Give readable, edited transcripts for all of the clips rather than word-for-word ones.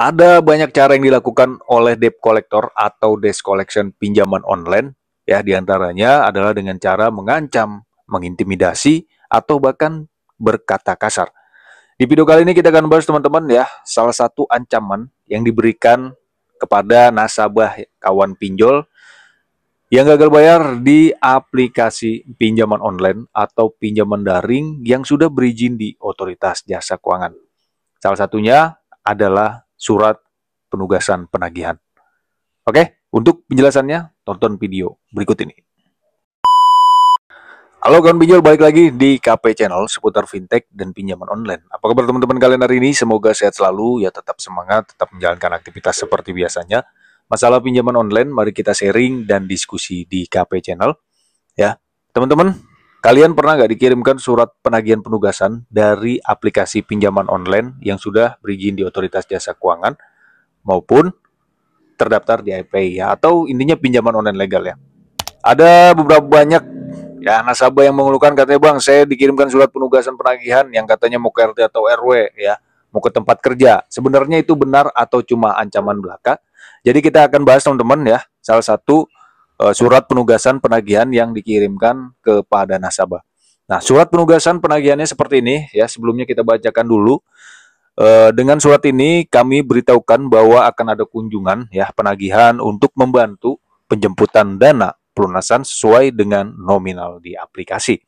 Ada banyak cara yang dilakukan oleh debt collector atau debt collection pinjaman online. Ya, diantaranya adalah dengan cara mengancam, mengintimidasi, atau bahkan berkata kasar. Di video kali ini kita akan bahas teman-teman ya, salah satu ancaman yang diberikan kepada nasabah kawan pinjol yang gagal bayar di aplikasi pinjaman online atau pinjaman daring yang sudah berizin di Otoritas Jasa Keuangan. Salah satunya adalah surat penugasan penagihan. Oke, untuk penjelasannya tonton video berikut ini. Halo kawan pinjol, balik lagi di KP Channel seputar fintech dan pinjaman online. Apa kabar teman-teman kalian hari ini? Semoga sehat selalu, ya tetap semangat, tetap menjalankan aktivitas seperti biasanya. Masalah pinjaman online, mari kita sharing dan diskusi di KP Channel. Ya, teman-teman, kalian pernah nggak dikirimkan surat penagihan penugasan dari aplikasi pinjaman online yang sudah berizin di Otoritas Jasa Keuangan maupun terdaftar di IPI ya, atau intinya pinjaman online legal ya? Ada beberapa banyak ya nasabah yang mengeluhkan, katanya bang, saya dikirimkan surat penugasan penagihan yang katanya mau ke RT atau RW ya, mau ke tempat kerja. Sebenarnya itu benar atau cuma ancaman belaka? Jadi kita akan bahas teman-teman ya, salah satu surat penugasan penagihan yang dikirimkan kepada nasabah. Nah, surat penugasan penagihannya seperti ini ya. Sebelumnya kita bacakan dulu. Dengan surat ini kami beritahukan bahwa akan ada kunjungan ya penagihan untuk membantu penjemputan dana pelunasan sesuai dengan nominal di aplikasi.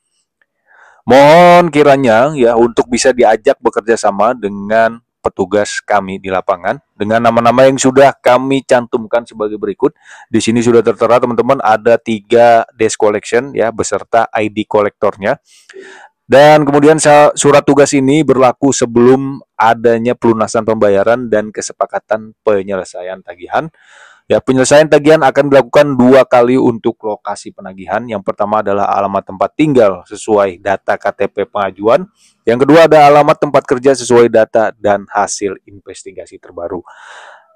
Mohon kiranya ya untuk bisa diajak bekerja sama dengan petugas kami di lapangan dengan nama-nama yang sudah kami cantumkan sebagai berikut. Di sini sudah tertera teman-teman, ada 3 desk collection ya beserta ID kolektornya. Dan kemudian surat tugas ini berlaku sebelum adanya pelunasan pembayaran dan kesepakatan penyelesaian tagihan. Ya, penyelesaian tagihan akan dilakukan 2 kali untuk lokasi penagihan. Yang pertama adalah alamat tempat tinggal sesuai data KTP pengajuan. Yang kedua ada alamat tempat kerja sesuai data dan hasil investigasi terbaru.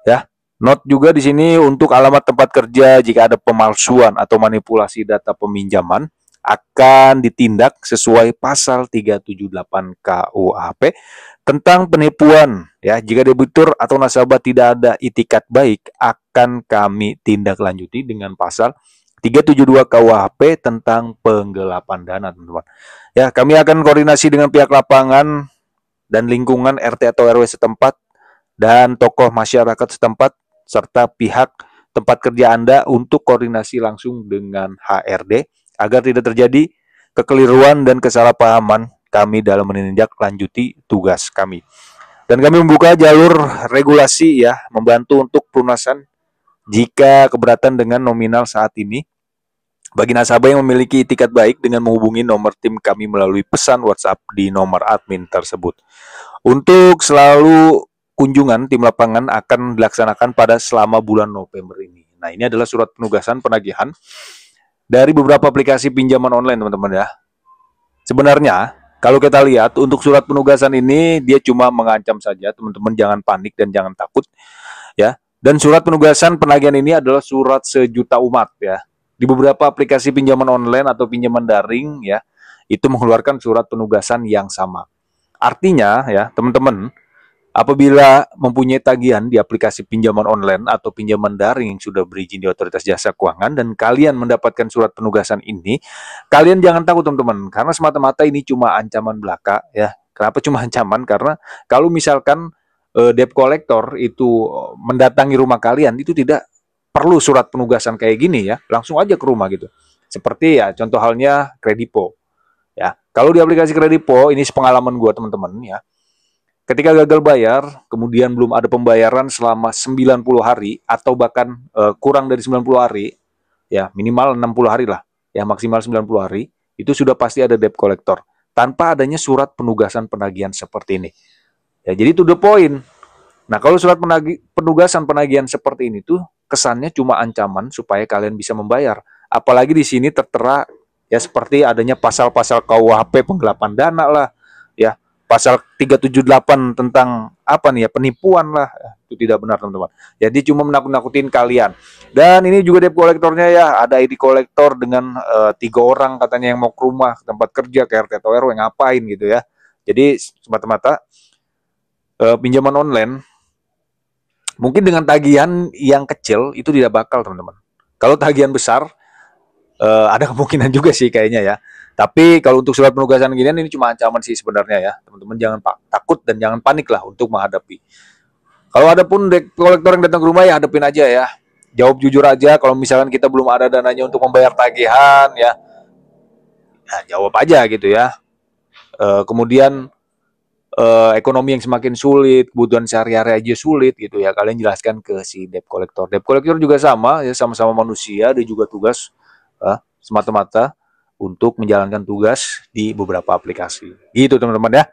Ya, note juga di sini untuk alamat tempat kerja, jika ada pemalsuan atau manipulasi data peminjaman akan ditindak sesuai pasal 378 KUHP tentang penipuan ya. Jika debitur atau nasabah tidak ada itikat baik, akan kami tindak lanjuti dengan pasal 372 KUHP tentang penggelapan dana, teman-teman. Ya, kami akan koordinasi dengan pihak lapangan dan lingkungan RT atau RW setempat dan tokoh masyarakat setempat serta pihak tempat kerja Anda untuk koordinasi langsung dengan HRD agar tidak terjadi kekeliruan dan kesalahpahaman kami dalam menindaklanjuti tugas kami. Dan kami membuka jalur regulasi ya, membantu untuk pelunasan jika keberatan dengan nominal saat ini. Bagi nasabah yang memiliki itikat baik dengan menghubungi nomor tim kami melalui pesan WhatsApp di nomor admin tersebut. Untuk selalu kunjungan tim lapangan akan dilaksanakan pada selama bulan November ini. Nah, ini adalah surat penugasan penagihan dari beberapa aplikasi pinjaman online, teman-teman ya. Sebenarnya, kalau kita lihat untuk surat penugasan ini, dia cuma mengancam saja, teman-teman jangan panik dan jangan takut ya. Dan surat penugasan penagihan ini adalah surat sejuta umat ya. Di beberapa aplikasi pinjaman online atau pinjaman daring ya, itu mengeluarkan surat penugasan yang sama. Artinya ya, teman-teman, apabila mempunyai tagihan di aplikasi pinjaman online atau pinjaman daring yang sudah berizin di Otoritas Jasa Keuangan dan kalian mendapatkan surat penugasan ini, kalian jangan takut teman-teman, karena semata-mata ini cuma ancaman belaka ya. Kenapa cuma ancaman? Karena kalau misalkan debt collector itu mendatangi rumah kalian, itu tidak perlu surat penugasan kayak gini ya, langsung aja ke rumah gitu. Seperti ya contoh halnya Kredipo ya. Kalau di aplikasi Kredipo, ini pengalaman gue teman-teman ya. Ketika gagal bayar, kemudian belum ada pembayaran selama 90 hari atau bahkan kurang dari 90 hari, ya minimal 60 hari lah, ya maksimal 90 hari, itu sudah pasti ada debt collector tanpa adanya surat penugasan penagihan seperti ini. Ya, jadi itu the point. Nah, kalau surat penugasan penagihan seperti ini tuh kesannya cuma ancaman supaya kalian bisa membayar. Apalagi di sini tertera ya seperti adanya pasal-pasal KUHP penggelapan dana lah, ya pasal 378 tentang apa nih ya, penipuan lah. Itu tidak benar teman-teman. Jadi cuma menakut-nakutin kalian. Dan ini juga debt kolektornya ya, ada ID kolektor dengan 3 orang katanya yang mau ke rumah, ke tempat kerja, ke RT atau RW, ngapain gitu ya. Jadi semata-mata pinjaman online Mungkin dengan tagihan yang kecil itu tidak bakal, teman-teman. Kalau tagihan besar, ada kemungkinan juga sih kayaknya ya. Tapi kalau untuk surat penugasan ginian ini cuma ancaman sih sebenarnya ya. Teman-teman jangan takut dan jangan panik lah untuk menghadapi. Kalau ada pun debt kolektor yang datang ke rumah ya hadapin aja ya. Jawab jujur aja kalau misalkan kita belum ada dananya untuk membayar tagihan ya. Nah, jawab aja gitu ya. Kemudian ekonomi yang semakin sulit, kebutuhan sehari-hari aja sulit gitu ya. Kalian jelaskan ke si debt collector. Debt collector juga sama ya, sama-sama manusia, dia juga tugas semata-mata untuk menjalankan tugas di beberapa aplikasi. Gitu teman-teman ya.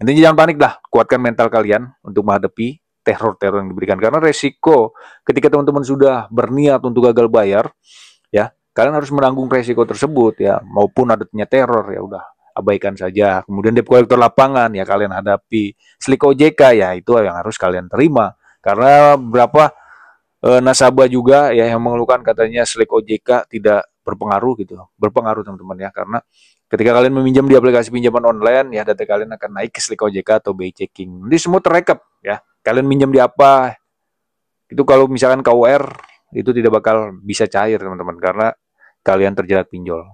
Intinya jangan panik lah, kuatkan mental kalian untuk menghadapi teror-teror yang diberikan. Karena resiko ketika teman-teman sudah berniat untuk gagal bayar, ya kalian harus menanggung resiko tersebut ya, maupun adanya teror ya udah abaikan saja. Kemudian debt collector lapangan ya kalian hadapi. Slik OJK ya itu yang harus kalian terima. Karena berapa nasabah juga ya yang mengeluhkan katanya slik OJK tidak berpengaruh gitu. Berpengaruh teman-teman ya, karena ketika kalian meminjam di aplikasi pinjaman online ya data kalian akan naik ke slik OJK atau BI checking. Ini semua terekap ya. Kalian minjam di apa? Itu kalau misalkan KUR itu tidak bakal bisa cair teman-teman karena kalian terjerat pinjol.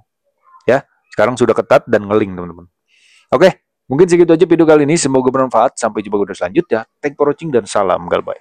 Ya, sekarang sudah ketat dan ngeling teman-teman. Oke, mungkin segitu aja video kali ini. Semoga bermanfaat. Sampai jumpa di video selanjutnya. Thank for watching dan salam galbay.